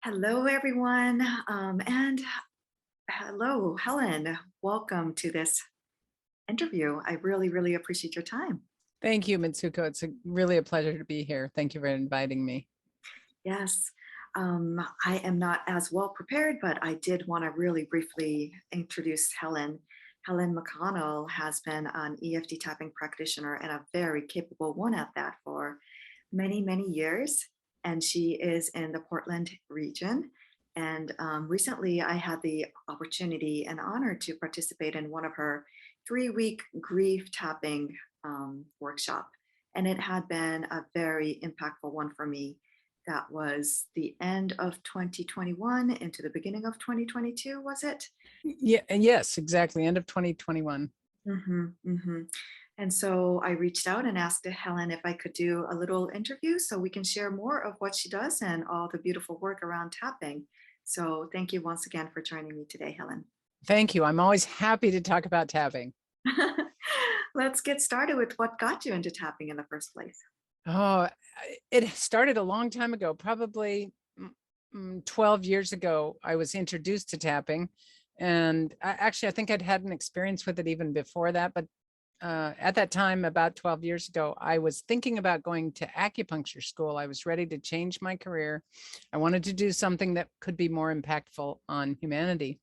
Hello, everyone. And hello, Helen. Welcome to this interview. I really, really appreciate your time. Thank you, Mitsuko. It's really a pleasure to be here. Thank you for inviting me. Yes, I am not as well prepared, but I did want to really briefly introduce Helen. Helen McConnell has been an EFT tapping practitioner and a very capable one at that for many, many years. And she is in the Portland region. And recently, I had the opportunity and honor to participate in one of her 3-week grief tapping workshop. And it had been a very impactful one for me. That was the end of 2021 into the beginning of 2022, was it? Yeah, and yes, exactly. End of 2021. Mm-hmm. And so I reached out and asked Helen if I could do a little interview so we can share more of what she does and all the beautiful work around tapping. So thank you once again for joining me today, Helen. Thank you. I'm always happy to talk about tapping. Let's get started with what got you into tapping in the first place. Oh, it started a long time ago, probably 12 years ago. I was introduced to tapping. And I think I'd had an experience with it even before that. But at that time, about 12 years ago, I was thinking about going to acupuncture school. I was ready to change my career. I wanted to do something that could be more impactful on humanity.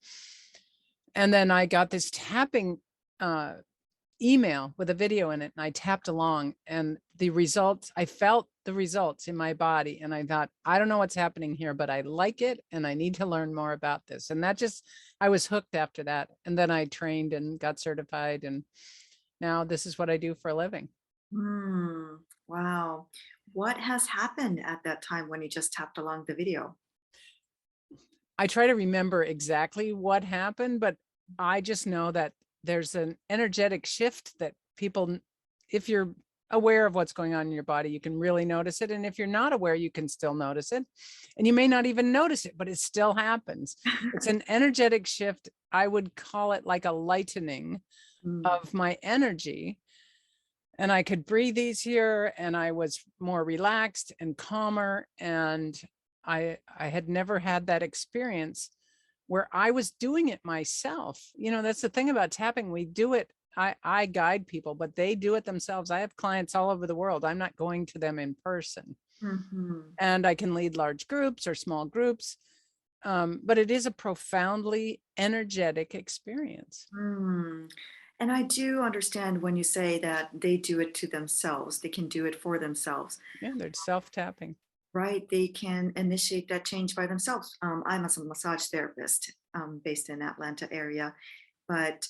And then I got this tapping email with a video in it, and I tapped along, and I felt the results in my body. And I thought, I don't know what's happening here, but I like it and I need to learn more about this. And I was hooked after that. And then I trained and got certified. And now this is what I do for a living. Hmm. Wow. What has happened at that time when you just tapped along the video? I try to remember exactly what happened, but I just know that there's an energetic shift that if you're aware of what's going on in your body, you can really notice it. And if you're not aware, you can still notice it. And you may not even notice it, but it still happens. It's an energetic shift. I would call it like a lightening Mm. of my energy. And I could breathe easier, and I was more relaxed and calmer. And I had never had that experience where I was doing it myself. That's the thing about tapping. We do it. I guide people, but they do it themselves. I have clients all over the world. I'm not going to them in person. Mhm. And I can lead large groups or small groups. But it is a profoundly energetic experience. Mm. And I do understand when you say that they do it to themselves, they can do it for themselves, Yeah, they're self-tapping. right? They can initiate that change by themselves. I'm a massage therapist based in Atlanta area, but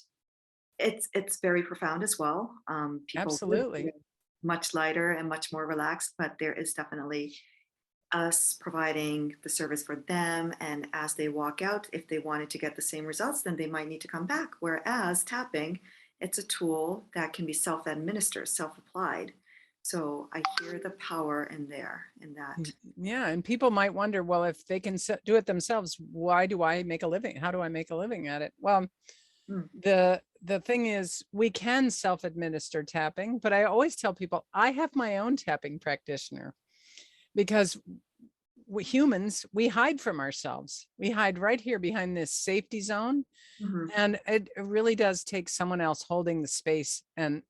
it's very profound as well. People would do Absolutely. it much lighter and much more relaxed, but there is definitely us providing the service for them. And as they walk out, if they wanted to get the same results, then they might need to come back. Whereas tapping, it's a tool that can be self-administered, self-applied. So I hear the power in there, in that. Yeah, and people might wonder, well, if they can do it themselves, why do I make a living? How do I make a living at it? Well, Mm. the thing is, we can self-administer tapping, but I always tell people I have my own tapping practitioner, because humans, we hide from ourselves. We hide right here behind this safety zone. Mhm. And it really does take someone else holding the space and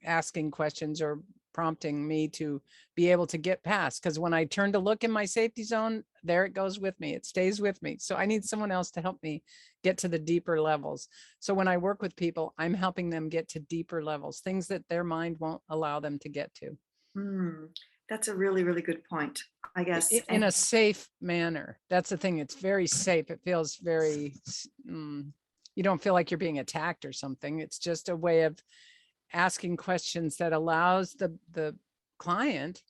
asking questions or prompting me to be able to get past. Because when I turn to look in my safety zone, there it goes with me. It stays with me. So I need someone else to help me get to the deeper levels. So when I work with people, I'm helping them get to deeper levels, things that their mind won't allow them to get to Mm. That's a really, really good point, I guess. in And a safe manner. That's the thing. It's very safe. It feels very, you don't feel like you're being attacked or something. It's just a way of asking questions that allows the client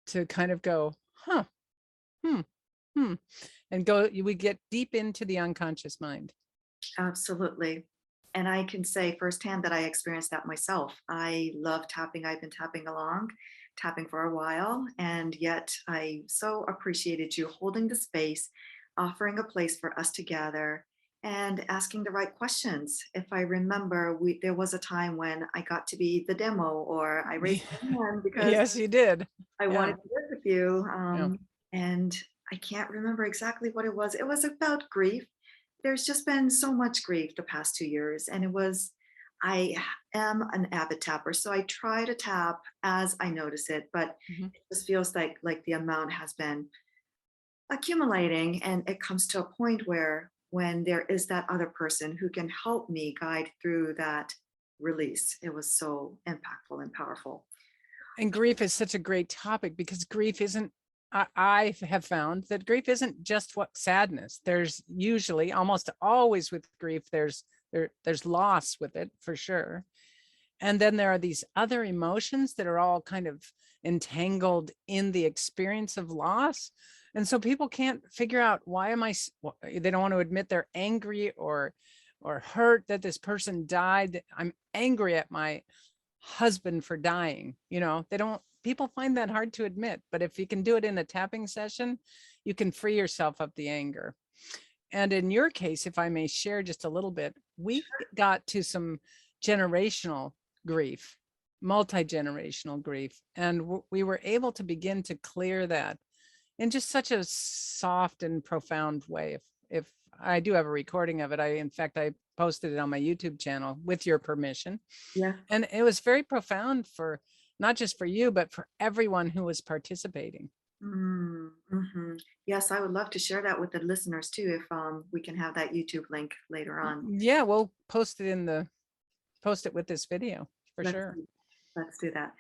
to kind of go, huh, hmm, hmm, and we get deep into the unconscious mind. absolutely. And I can say firsthand that I experienced that myself. I love tapping. I've been tapping along, tapping for a while, and yet I so appreciated you holding the space, offering a place for us to gather, and asking the right questions. If I remember, there was a time when I got to be the demo, or I raised my hand because Yes, you did. I Yeah, wanted to work with you. yeah. And I can't remember exactly what it was. It was about grief. There's just been so much grief the past 2 years, and I am an avid tapper, so I try to tap as I notice it, but Mhm. it just feels like the amount has been accumulating, and it comes to a point where when there is that other person who can help me guide through that release, it was so impactful and powerful. And grief is such a great topic because grief isn't, I have found that grief isn't just what sadness. There's usually, almost always with grief, there's loss with it for sure. And then there are these other emotions that are all kind of entangled in the experience of loss. And so people can't figure out why am they don't want to admit they're angry or hurt that this person died. I'm angry at my husband for dying. They don't, people find that hard to admit, but if you can do it in a tapping session, you can free yourself of the anger. And in your case, if I may share just a little bit, we got to some generational grief, multi-generational grief, and we were able to begin to clear that in just such a soft and profound way. If I do have a recording of it, in fact, I posted it on my YouTube channel with your permission. Yeah. And it was very profound for not just for you, but for everyone who was participating. Mm-hmm. Yes, I would love to share that with the listeners too, if we can have that YouTube link later on. Yeah, we'll post it with this video for Let's sure. do, let's do that.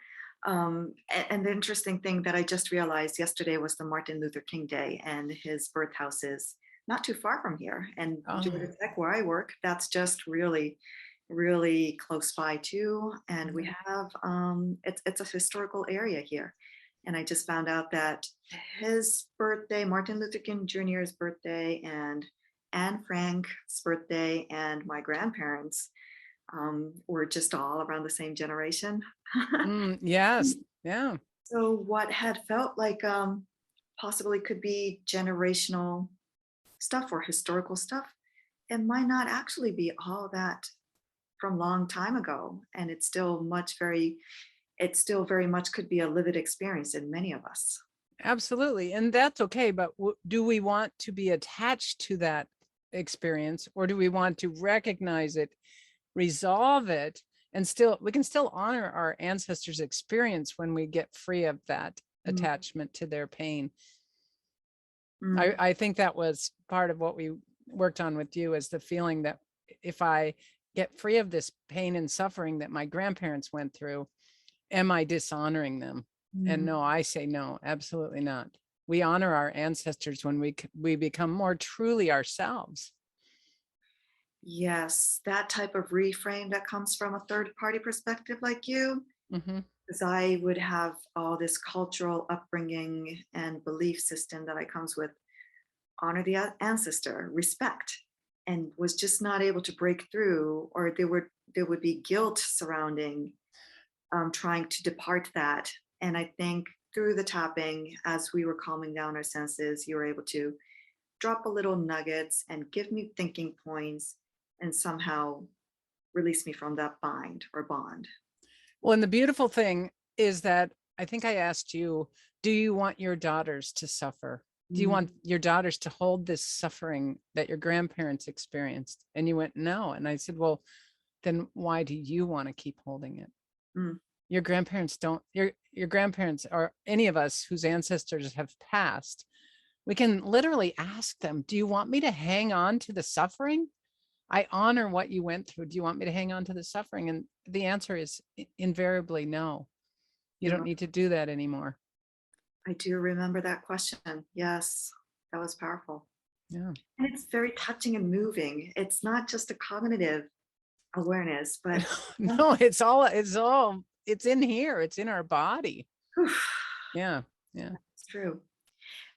And the interesting thing that I just realized yesterday was the Martin Luther King Day, and his birth house is not too far from here. And Oh, Georgia Tech, where I work, that's just really, really close by too. And we have it's a historical area here. And I just found out that his birthday, Martin Luther King Jr.'s birthday, and Anne Frank's birthday, and my grandparents were just all around the same generation. yes. Yeah. So what had felt like possibly could be generational stuff or historical stuff, it might not actually be all that from long time ago. And it still very much could be a livid experience in many of us. Absolutely. And that's okay. But do we want to be attached to that experience, or do we want to recognize it, resolve it, and we can still honor our ancestors' experience when we get free of that Mm, attachment to their pain? mm, I think that was part of what we worked on with you, is the feeling that if I get free of this pain and suffering that my grandparents went through, am I dishonoring them? And mm. no, I say no, absolutely not. We honor our ancestors when we become more truly ourselves. Yes, that type of reframe that comes from a third party perspective like you, Hmm. because I would have all this cultural upbringing and belief system that I comes with honor the ancestor, respect, and was just not able to break through, or there would be guilt surrounding trying to depart that. And I think through the tapping, as we were calming down our senses, you were able to drop a little nuggets and give me thinking points, and somehow release me from that bind or bond. Well, and the beautiful thing is that I think I asked you, do you want your daughters to suffer? Do you Mm, want your daughters to hold this suffering that your grandparents experienced? And you went, no. And I said, well, then why do you want to keep holding it? mm, Your grandparents don't, your grandparents, or any of us whose ancestors have passed, we can literally ask them, do you want me to hang on to the suffering? I honor what you went through. Do you want me to hang on to the suffering? And the answer is invariably no. You you're don't right. need to do that anymore. I do remember that question. Yes, that was powerful. Yeah. And it's very touching and moving. It's not just a cognitive awareness, but No, it's in here. It's in our body. Yeah. Yeah. it's true.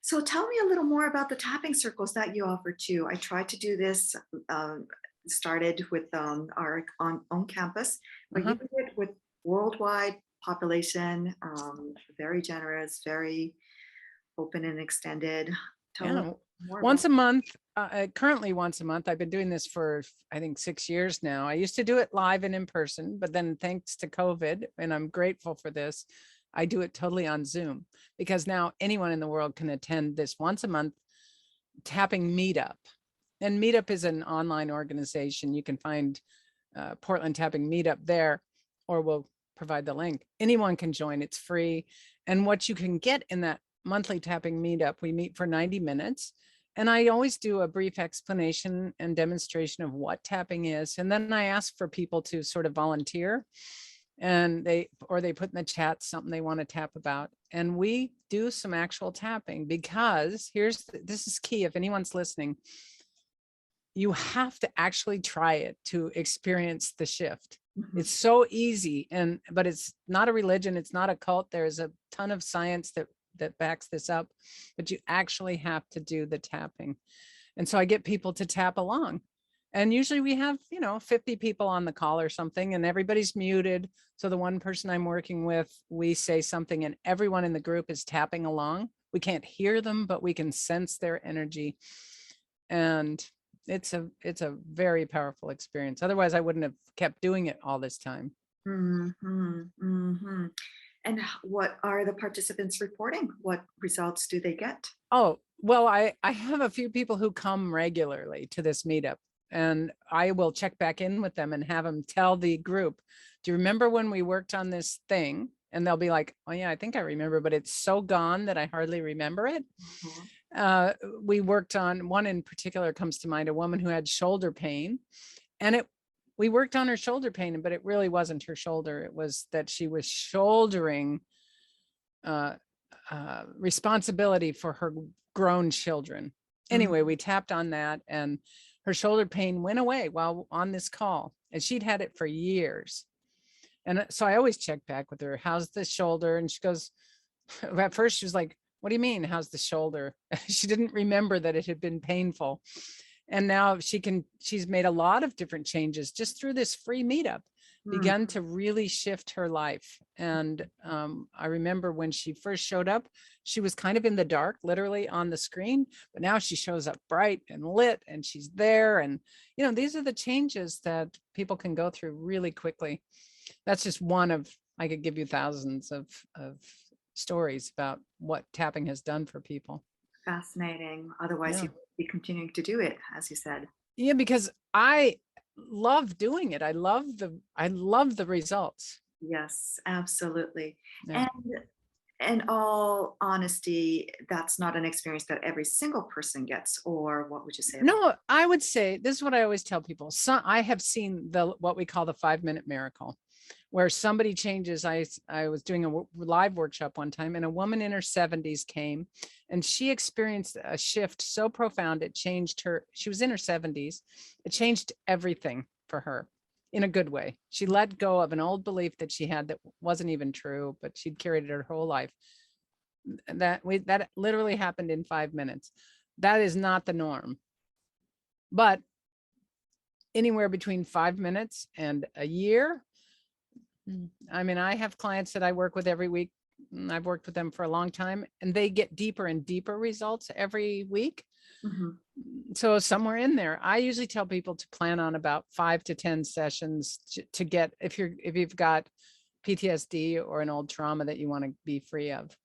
So tell me a little more about the tapping circles that you offer too. I tried to do this, um, started with our on campus, but you Uh-huh. did it with worldwide population, very generous, very open and extended. Tell us Yeah. more about. Once a month, currently once a month. I've been doing this for, I think, 6 years now. I used to do it live and in person, but then thanks to COVID, and I'm grateful for this, I do it totally on Zoom because now anyone in the world can attend this once a month tapping meetup. And Meetup is an online organization. You can find Portland Tapping Meetup there, or we'll provide the link. Anyone can join, it's free. And what you can get in that monthly tapping meetup, we meet for 90 minutes. And I always do a brief explanation and demonstration of what tapping is. And then I ask for people to sort of volunteer, and they put in the chat something they want to tap about. And we do some actual tapping, because this is key if anyone's listening. You have to actually try it to experience the shift. Mhm. It's so easy, but it's not a religion, it's not a cult. There's a ton of science that backs this up, but you actually have to do the tapping. And so I get people to tap along. And usually we have, 50 people on the call or something, and everybody's muted. So the one person I'm working with, we say something and everyone in the group is tapping along. We can't hear them, but we can sense their energy. And it's a very powerful experience. Otherwise, I wouldn't have kept doing it all this time. Mhm, mhm. And what are the participants reporting? What results do they get? Oh, well, I have a few people who come regularly to this meetup, and I will check back in with them and have them tell the group, do you remember when we worked on this thing? And they'll be like, oh yeah, I think I remember, but it's so gone that I hardly remember it. Mhm. We worked on one in particular comes to mind, a woman who had shoulder pain, and we worked on her shoulder pain, but it really wasn't her shoulder. It was that she was shouldering responsibility for her grown children. Anyway, we tapped on that, and her shoulder pain went away while on this call, and she'd had it for years. And so I always check back with her, how's the shoulder? And she goes, at first she was like, what do you mean, how's the shoulder? She didn't remember that it had been painful. And now she's made a lot of different changes just through this free meetup, Mhm. begun to really shift her life. And I remember when she first showed up, she was kind of in the dark, literally on the screen, but now she shows up bright and lit, and she's there. And, these are the changes that people can go through really quickly. That's just one of, I could give you thousands of stories about what tapping has done for people. Fascinating. Otherwise, Yeah. you would be continuing to do it, as you said. Yeah, because I love doing it. I love the results. Yes, absolutely. Yeah. And in all honesty, that's not an experience that every single person gets, or what would you say about No, I would say this is what I always tell people. So I have seen what we call the 5-minute miracle, where somebody changes. I was doing a live workshop one time, and a woman in her 70s came, and she experienced a shift so profound it changed her. She was in her 70s. It changed everything for her in a good way. She let go of an old belief that she had that wasn't even true, but she'd carried it her whole life. That literally happened in 5 minutes. That is not the norm. But anywhere between 5 minutes and a year. I mean, I have clients that I work with every week. I've worked with them for a long time, and they get deeper and deeper results every week. Mhm. So somewhere in there, I usually tell people to plan on about 5 to 10 sessions to get, if you've got PTSD or an old trauma that you want to be free of.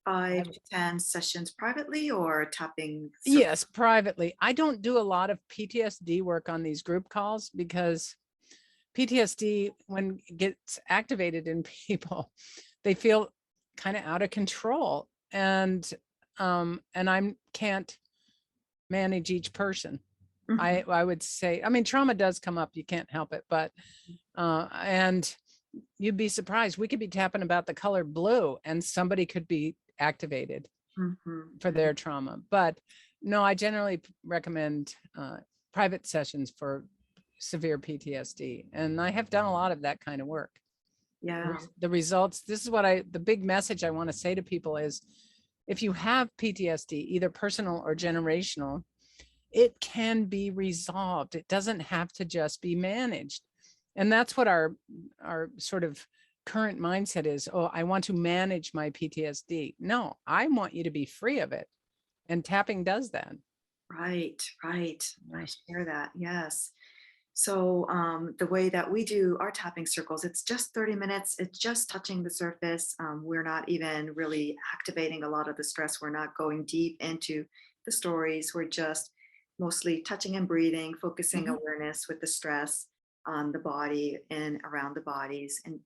5 to 10 sessions privately or tapping? Yes, privately. I don't do a lot of PTSD work on these group calls, because PTSD, when it gets activated in people, they feel kind of out of control. And I can't manage each person. Mhm. I would say, I mean, trauma does come up, you can't help it, but and you'd be surprised. We could be tapping about the color blue and somebody could be activated Mhm. for their trauma. But no, I generally recommend private sessions for severe PTSD. And I have done a lot of that kind of work. Yeah. The results, this is what the big message I want to say to people is, if you have PTSD, either personal or generational, it can be resolved. It doesn't have to just be managed. And that's what our sort of current mindset is. Oh, I want to manage my PTSD. No, I want you to be free of it. And tapping does that. Right, right. I Yeah. share that. Yes. So the way that we do our tapping circles, it's just 30 minutes. It's just touching the surface. We're not even really activating a lot of the stress. We're not going deep into the stories. We're just mostly touching and breathing, focusing Mhm. awareness with the stress on the body and around the bodies, and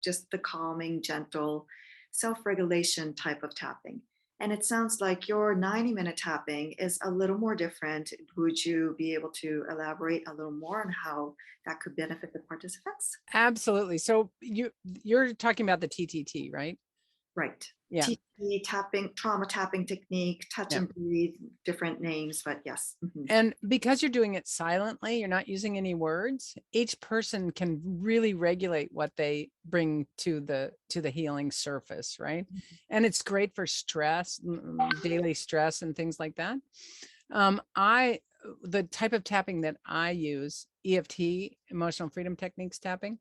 just the calming, gentle, self regulation type of tapping. And it sounds like your 90-minute tapping is a little more different. Would you be able to elaborate a little more on how that could benefit the participants? Absolutely. So you're talking about the TTT, right? Right. Yeah. TT tapping, trauma tapping technique, touch Yeah. and breathe, different names, but yes. And because you're doing it silently, you're not using any words, each person can really regulate what they bring to the healing surface, right? And it's great for stress, daily stress and things like that. I the type of tapping that I use, EFT, emotional freedom techniques tapping,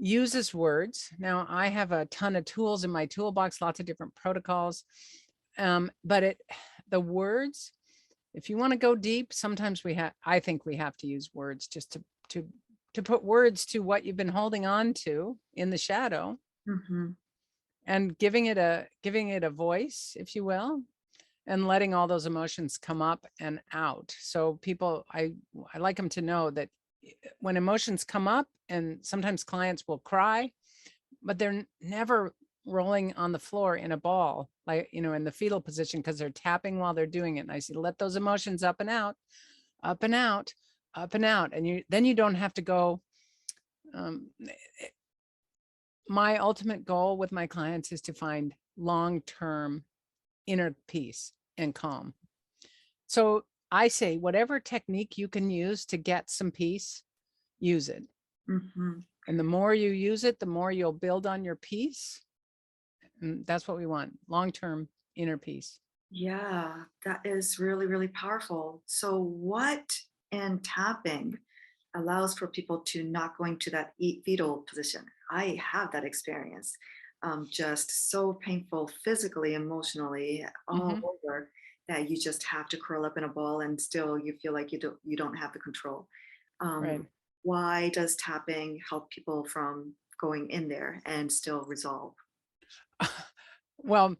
uses words. Now I have a ton of tools in my toolbox, lots of different protocols. But the words, if you want to go deep, sometimes I think we have to use words just to to put words to what you've been holding on to in the shadow, Hmm. and giving it a voice, if you will, and letting all those emotions come up and out. So people, I like them to know that when emotions come up, and sometimes clients will cry, but they're never rolling on the floor in a ball, like, in the fetal position, because they're tapping while they're doing it. And I say, let those emotions up and out, up and out, up and out. And then you don't have to go. Um, my ultimate goal with my clients is to find long-term inner peace and calm. So I say, whatever technique you can use to get some peace, use it. Hmm. And the more you use it, the more you'll build on your peace. And that's what we want, long-term inner peace. Yeah, that is really, really powerful. So, what in tapping allows for people to not go into that fetal position? I have that experience. Just so painful physically, emotionally, all Hmm. over, that you just have to curl up in a ball and still you feel like you don't have the control. Right. Why does tapping help people from going in there and still resolve? Well,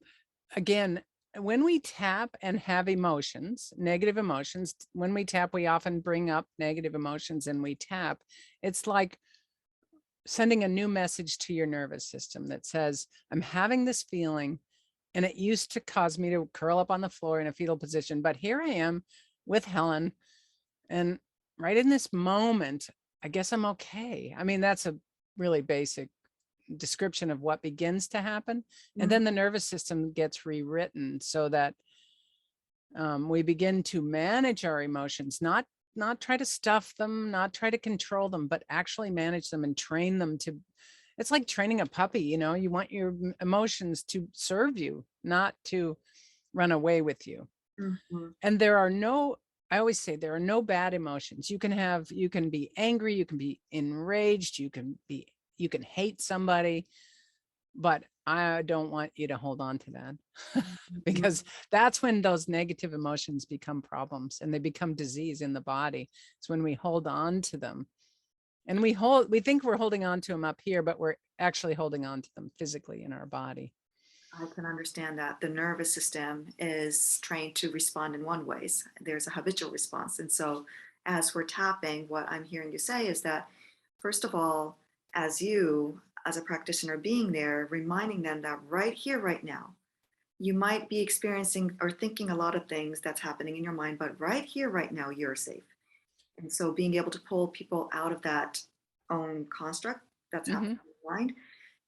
again, when we tap and have emotions, negative emotions, when we tap, we often bring up negative emotions and we tap. It's like sending a new message to your nervous system that says, I'm having this feeling, and it used to cause me to curl up on the floor in a fetal position. But here I am with Helen. And right in this moment, I guess I'm okay. I mean, that's a really basic description of what begins to happen. And Mm, then the nervous system gets rewritten so that we begin to manage our emotions, not try to stuff them, not try to control them, but actually manage them and train them to. It's like training a puppy. You want your emotions to serve you, not to run away with you. mhm, And I always say there are no bad emotions. You can be angry, you can be enraged, you can hate somebody, but I don't want you to hold on to that. mhm. Because that's when those negative emotions become problems and they become disease in the body. It's when we hold on to them, and we think we're holding on to them up here, but we're actually holding on to them physically in our body. I can understand that the nervous system is trained to respond in one ways. There's a habitual response. And so as we're tapping, what I'm hearing you say is that, first of all, as a practitioner being there, reminding them that right here, right now, you might be experiencing or thinking a lot of things that's happening in your mind, but right here, right now, you're safe. And so being able to pull people out of that own construct that's happening Hmm. in the mind,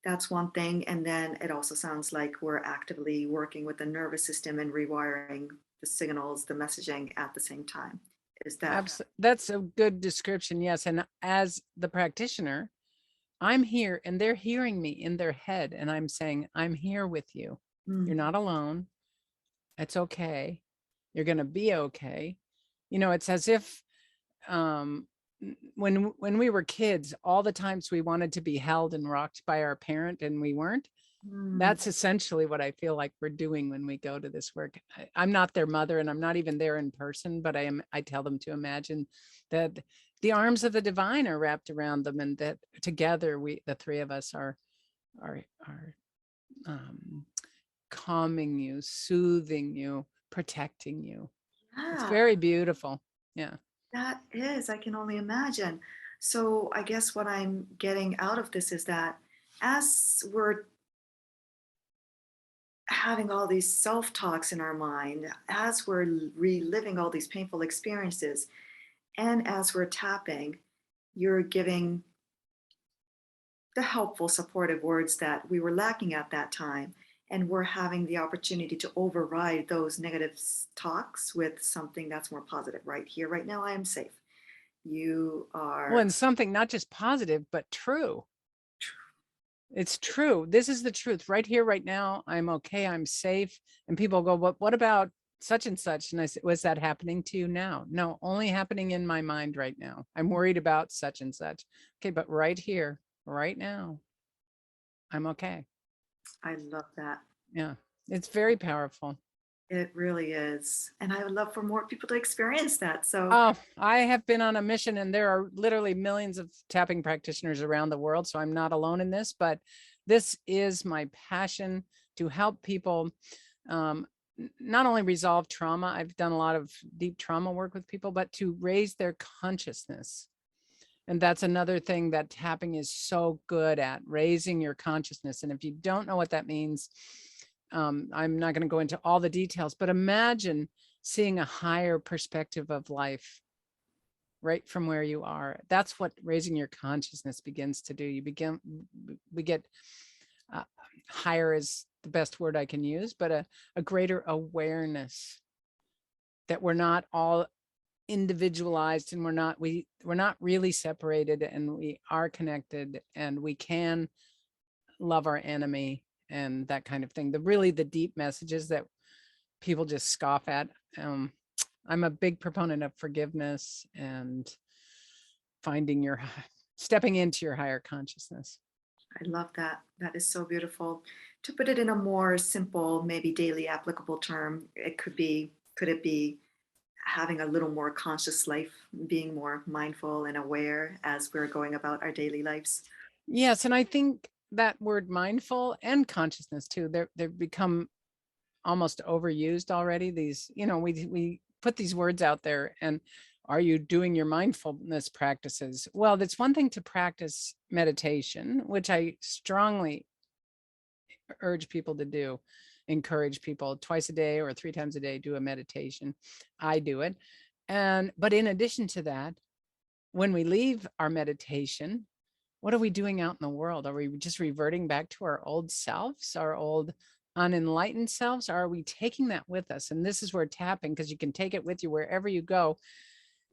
that's one thing. And then it also sounds like we're actively working with the nervous system and rewiring the signals, the messaging at the same time. Is that? That's a good description. Yes. And as the practitioner, I'm here and they're hearing me in their head. And I'm saying, I'm here with you. You're Mm, not alone. It's okay. You're going to be okay. It's as if when we were kids, all the times we wanted to be held and rocked by our parent and we weren't, Mm. That's essentially what I feel like we're doing when we go to this work. I'm not their mother and I'm not even there in person, but I tell them to imagine that the arms of the divine are wrapped around them, and that together the three of us are um, calming you, soothing you, protecting you. It's Yeah, very beautiful. Yeah. that is, I can only imagine. So I guess what I'm getting out of this is that as we're having all these self talks in our mind, as we're reliving all these painful experiences, and as we're tapping, you're giving the helpful, supportive words that we were lacking at that time. And we're having the opportunity to override those negative talks with something that's more positive. Right here, right now, I am safe. You Well, are. and something not just positive, but true. It's true. This is the truth. Right here, right now, I'm okay. I'm safe. And people go, what about such and such? And I said, was that happening to you now? No, only happening in my mind right now. I'm worried about such and such. Okay, but right here, right now, I'm okay. I love that. Yeah, it's very powerful. It really is. And I would love for more people to experience that. So, Oh, I have been on a mission, and there are literally millions of tapping practitioners around the world. So I'm not alone in this, but this is my passion to help people um, not only resolve trauma. I've done a lot of deep trauma work with people, but to raise their consciousness. And that's another thing that tapping is so good at, raising your consciousness. And if you don't know what that means, I'm not going to go into all the details, but imagine seeing a higher perspective of life right from where you are. That's what raising your consciousness begins to do. We get uh, higher is the best word I can use, but a greater awareness that we're not all individualized, and we're not really separated, and we are connected, and we can love our enemy and that kind of thing. The deep messages that people just scoff at. Um, I'm a big proponent of forgiveness and finding your stepping into your higher consciousness. I love that. That is so beautiful. To put it in a more simple, maybe daily applicable term, could it be having a little more conscious life, being more mindful and aware as we're going about our daily lives? Yes, and I think that word mindful and consciousness too, they've become almost overused already. These, we put these words out there, and are you doing your mindfulness practices? Well, it's one thing to practice meditation, which I strongly urge people to do, encourage people twice a day or 3 times a day, do a meditation. I do it. But in addition to that, when we leave our meditation, what are we doing out in the world? Are we just reverting back to our old selves, our old unenlightened selves? Or are we taking that with us? And this is where tapping, because you can take it with you wherever you go,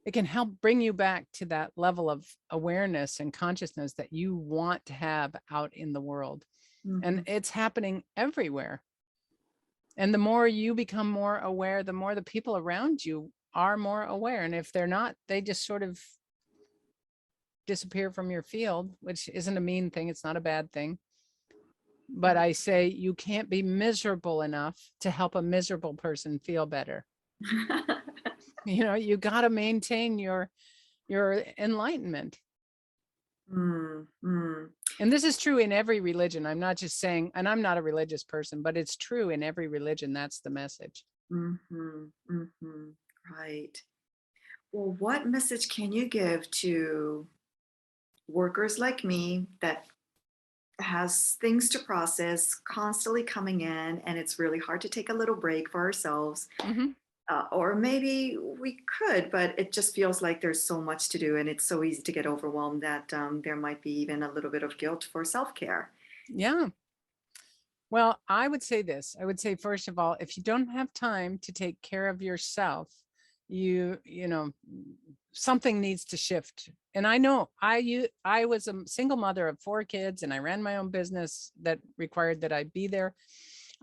it can help bring you back to that level of awareness and consciousness that you want to have out in the world. And Mhm. it's happening everywhere. And the more you become more aware, the more the people around you are more aware. And if they're not, they just sort of disappear from your field, which isn't a mean thing. It's not a bad thing. But I say you can't be miserable enough to help a miserable person feel better. You got to maintain your enlightenment. Mm, mm, And this is true in every religion. I'm not just saying, and I'm not a religious person, but it's true in every religion. That's the message. mhm, mhm. Right. Well, what message can you give to workers like me that has things to process constantly coming in, and it's really hard to take a little break for ourselves? Mhm. Or maybe we could, but it just feels like there's so much to do, and it's so easy to get overwhelmed that there might be even a little bit of guilt for self-care. Yeah. Well, I would say this. I would say, first of all, if you don't have time to take care of yourself, something needs to shift. And I know I was a single mother of 4 kids, and I ran my own business that required that I be there.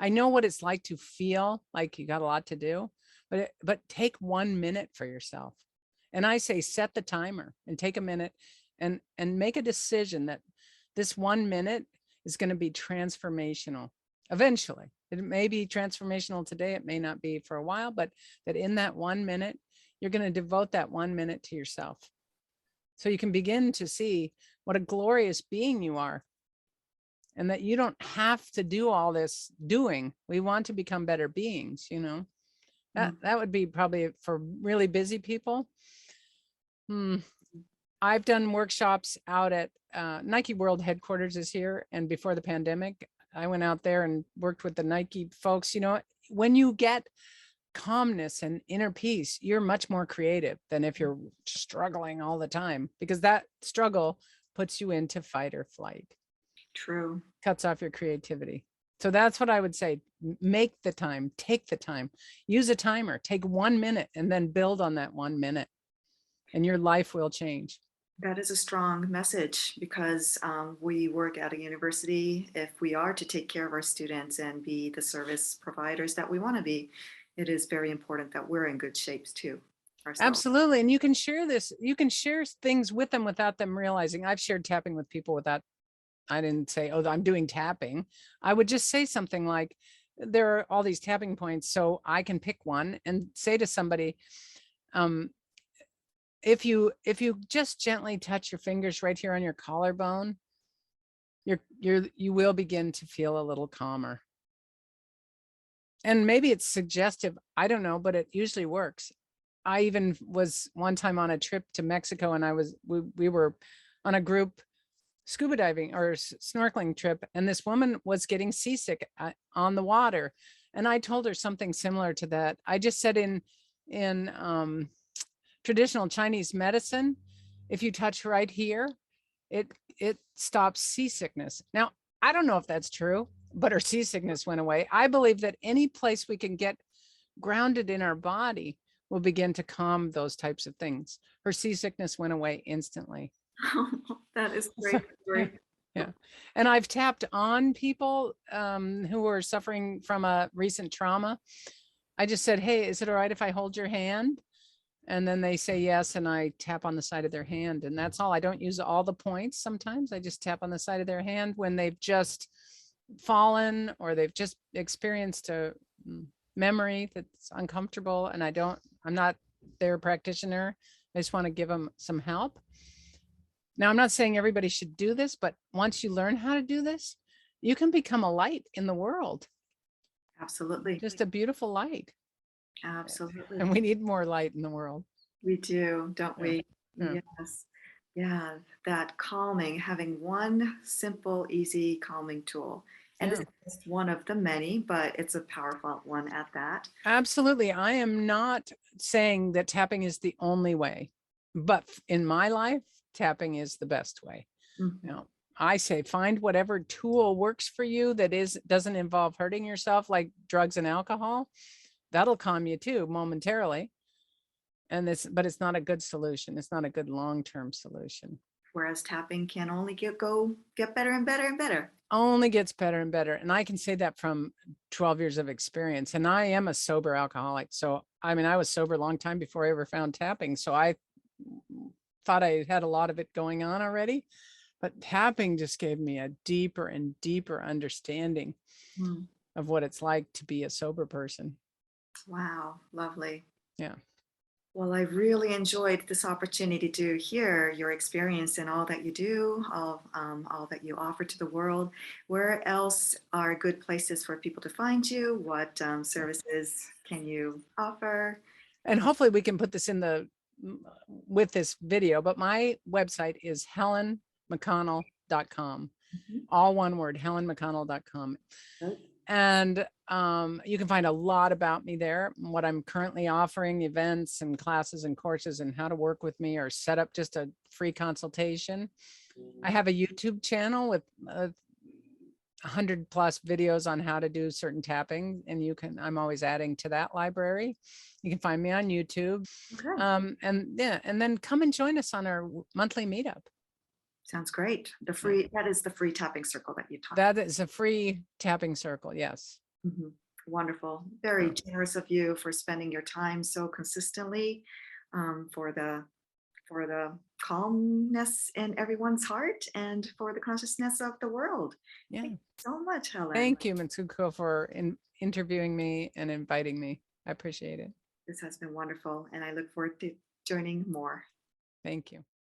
I know what it's like to feel like you got a lot to do, but take 1 minute for yourself. And I say set the timer and take a minute and make a decision that this 1 minute is going to be transformational eventually. It may be transformational today. It may not be for a while, but that in that 1 minute, you're going to devote that 1 minute to yourself. So you can begin to see what a glorious being you are, and that you don't have to do all this doing. We want to become better beings, you know. That would be probably for really busy people. I've done workshops out at Nike World headquarters is here. And before the pandemic, I went out there and worked with the Nike folks. You know, when you get calmness and inner peace, you're much more creative than if you're struggling all the time, because that struggle puts you into fight or flight. True. Cuts off your creativity. So that's what I would say. Make the time, take the time, use a timer, take 1 minute and then build on that 1 minute, and your life will change. That is a strong message, because we work at a university. If we are to take care of our students and be the service providers that we want to be, it is very important that we're in good shapes too ourselves. Absolutely. And you can share this, you can share things with them without them realizing. I've shared tapping with people without, I didn't say, oh, I'm doing tapping. I would just say something like, there are all these tapping points, so I can pick one and say to somebody, if you just gently touch your fingers right here on your collarbone, you will begin to feel a little calmer. And maybe it's suggestive, I don't know, but it usually works. I even was one time on a trip to Mexico, and we were on a group scuba diving or snorkeling trip, and this woman was getting seasick on the water, and I told her something similar to that. I just said, in traditional Chinese medicine, if you touch right here, it stops seasickness. Now, I don't know if that's true, but her seasickness went away. I believe that any place we can get grounded in our body will begin to calm those types of things. Her seasickness went away instantly. That is great. Great. Yeah. And I've tapped on people who are suffering from a recent trauma. I just said, hey, is it all right if I hold your hand? And then they say yes, and I tap on the side of their hand, and that's all. I don't use all the points. Sometimes I just tap on the side of their hand when they've just fallen or they've just experienced a memory that's uncomfortable, and I'm not their practitioner. I just want to give them some help. Now, I'm not saying everybody should do this, but once you learn how to do this, you can become a light in the world. Absolutely. Just a beautiful light. Absolutely. And we need more light in the world. We do, don't we? Yeah. Yes. Yeah, that calming, having one simple, easy calming tool. And this is just one of the many, but it's a powerful one at that. Absolutely. I am not saying that tapping is the only way, but in my life, tapping is the best way. Mm-hmm. You know, I say find whatever tool works for you that doesn't involve hurting yourself, like drugs and alcohol. That'll calm you too momentarily. But it's not a good solution. It's not a good long-term solution. Whereas tapping can only get better and better and better. Only gets better and better. And I can say that from 12 years of experience. And I am a sober alcoholic. So, I mean, I was sober a long time before I ever found tapping. So I thought I had a lot of it going on already. But tapping just gave me a deeper and deeper understanding of what it's like to be a sober person. Wow, lovely. Yeah. Well, I've really enjoyed this opportunity to hear your experience and all that you do, all that you offer to the world. Where else are good places for people to find you? What services can you offer? And hopefully we can put this with this video, but my website is helenmcconnell.com. All one word, helenmcconnell.com. Right. And you can find a lot about me there, what I'm currently offering, events and classes and courses, and how to work with me or set up just a free consultation. I have a YouTube channel with 100+ videos on how to do certain tapping, and I'm always adding to that library. You can find me on YouTube. Okay. And then come and join us on our monthly meetup. Sounds great. That is the free tapping circle that you talked about. That is a free tapping circle. Yes. Mm-hmm. Wonderful. Very generous of you for spending your time so consistently for the for the calmness in everyone's heart and for the consciousness of the world. Yeah. Thank you so much, Helen. Thank you, Mitsuko, for interviewing me and inviting me. I appreciate it. This has been wonderful, and I look forward to joining more. Thank you.